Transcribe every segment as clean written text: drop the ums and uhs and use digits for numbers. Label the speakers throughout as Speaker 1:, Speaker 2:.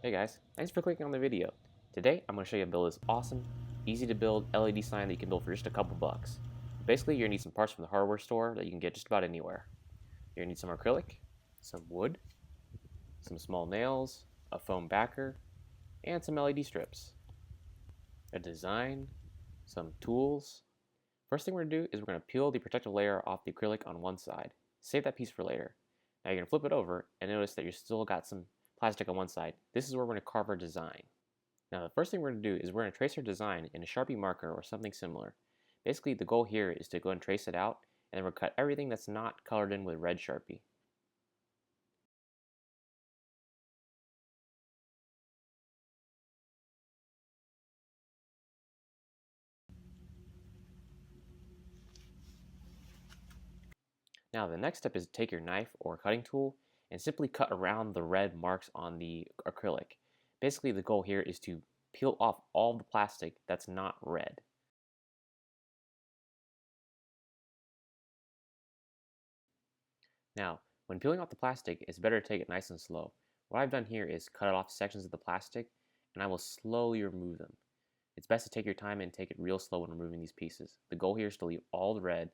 Speaker 1: Hey guys, thanks for clicking on the video. Today I'm going to show you how to build this awesome, easy to build LED sign that you can build for just a couple bucks. Basically, you're going to need some parts from the hardware store that you can get just about anywhere. You're going to need some acrylic, some wood, some small nails, a foam backer, and some LED strips. A design, some tools. First thing we're going to do is we're going to peel the protective layer off the acrylic on one side. Save that piece for later. Now you're going to flip it over and notice that you still got some plastic on one side. This is where we're going to carve our design. Now the first thing we're going to do is we're going to trace our design in a Sharpie marker or something similar. Basically the goal here is to go and trace it out, and then we'll cut everything that's not colored in with red Sharpie. Now the next step is to take your knife or cutting tool and simply cut around the red marks on the acrylic. Basically the goal here is to peel off all the plastic that's not red. Now, when peeling off the plastic, it's better to take it nice and slow. What I've done here is cut off sections of the plastic, and I will slowly remove them. It's best to take your time and take it real slow when removing these pieces. The goal here is to leave all the red,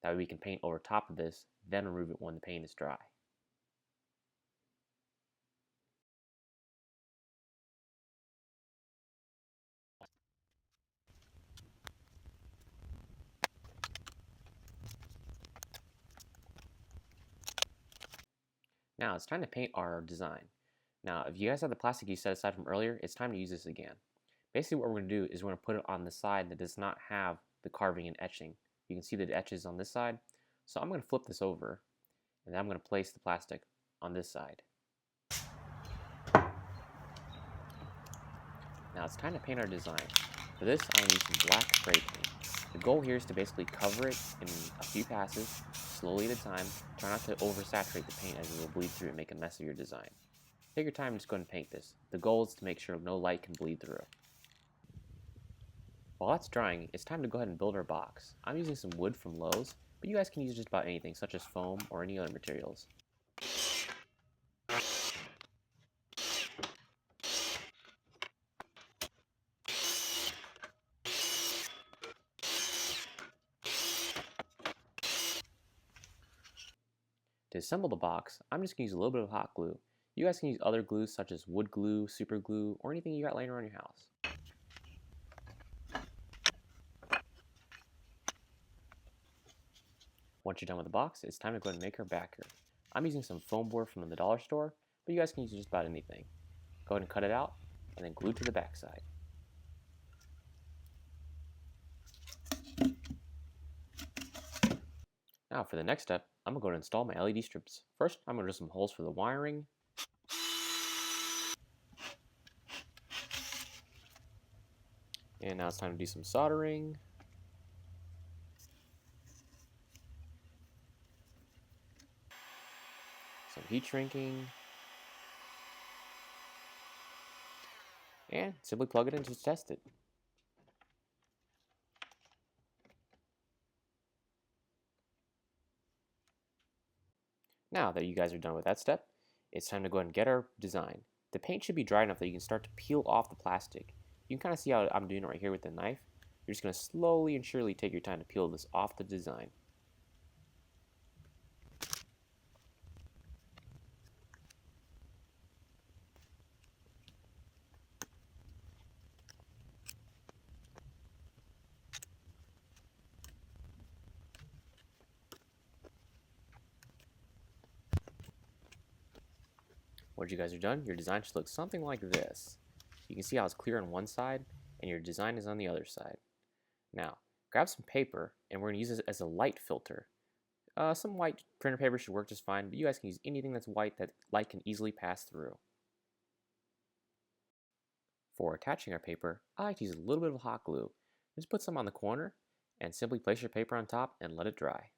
Speaker 1: that way we can paint over top of this, then remove it when the paint is dry. Now it's time to paint our design. Now if you guys have the plastic you set aside from earlier, it's time to use this again. Basically what we're going to do is we're going to put it on the side that does not have the carving and etching. You can see the etches on this side, so I'm going to flip this over, and then I'm going to place the plastic on this side. Now it's time to paint our design. For this, I'm going to use some black spray paint. The goal here is to basically cover it in a few passes, slowly at a time. Try not to oversaturate the paint as it will bleed through and make a mess of your design. Take your time and just go ahead and paint this. The goal is to make sure no light can bleed through. While that's drying, it's time to go ahead and build our box. I'm using some wood from Lowe's, but you guys can use just about anything, such as foam or any other materials. To assemble the box, I'm just going to use a little bit of hot glue. You guys can use other glues such as wood glue, super glue, or anything you got laying around your house. Once you're done with the box, it's time to go ahead and make our backer. I'm using some foam board from the dollar store, but you guys can use just about anything. Go ahead and cut it out, and then glue it to the back side. Now for the next step, I'm going to go and install my LED strips. First, I'm going to drill some holes for the wiring. And now it's time to do some soldering. Some heat shrinking. And simply plug it in to test it. Now that you guys are done with that step, it's time to go ahead and get our design. The paint should be dry enough that you can start to peel off the plastic. You can kind of see how I'm doing it right here with the knife. You're just going to slowly and surely take your time to peel this off the design. Once you guys are done, your design should look something like this. You can see how it's clear on one side and your design is on the other side. Now, grab some paper and we're going to use this as a light filter. Some white printer paper should work just fine, but you guys can use anything that's white that light can easily pass through. For attaching our paper, I like to use a little bit of hot glue. Just put some on the corner and simply place your paper on top and let it dry.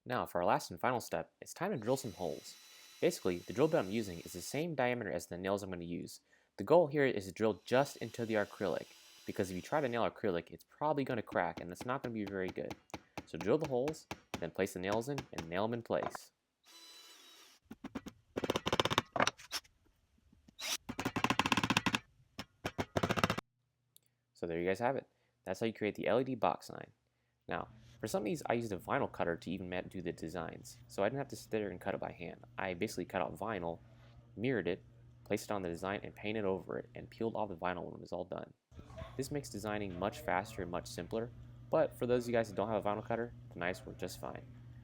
Speaker 1: Now for our last and final step, it's time to drill some holes. Basically, the drill bit I'm using is the same diameter as the nails I'm going to use. The goal here is to drill just into the acrylic. because if you try to nail acrylic, it's probably going to crack, and that's not going to be very good. So drill the holes, then place the nails in, and nail them in place. So there you guys have it. That's how you create the LED box sign. Now, for some of these, I used a vinyl cutter to even do the designs, so I didn't have to sit there and cut it by hand. I basically cut out vinyl, mirrored it, placed it on the design, and painted over it, and peeled off the vinyl when it was all done. This makes designing much faster and much simpler, but for those of you guys that don't have a vinyl cutter, the knives work just fine.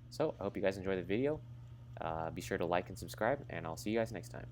Speaker 1: So I hope you guys enjoyed the video. Be sure to like and subscribe, and I'll see you guys next time.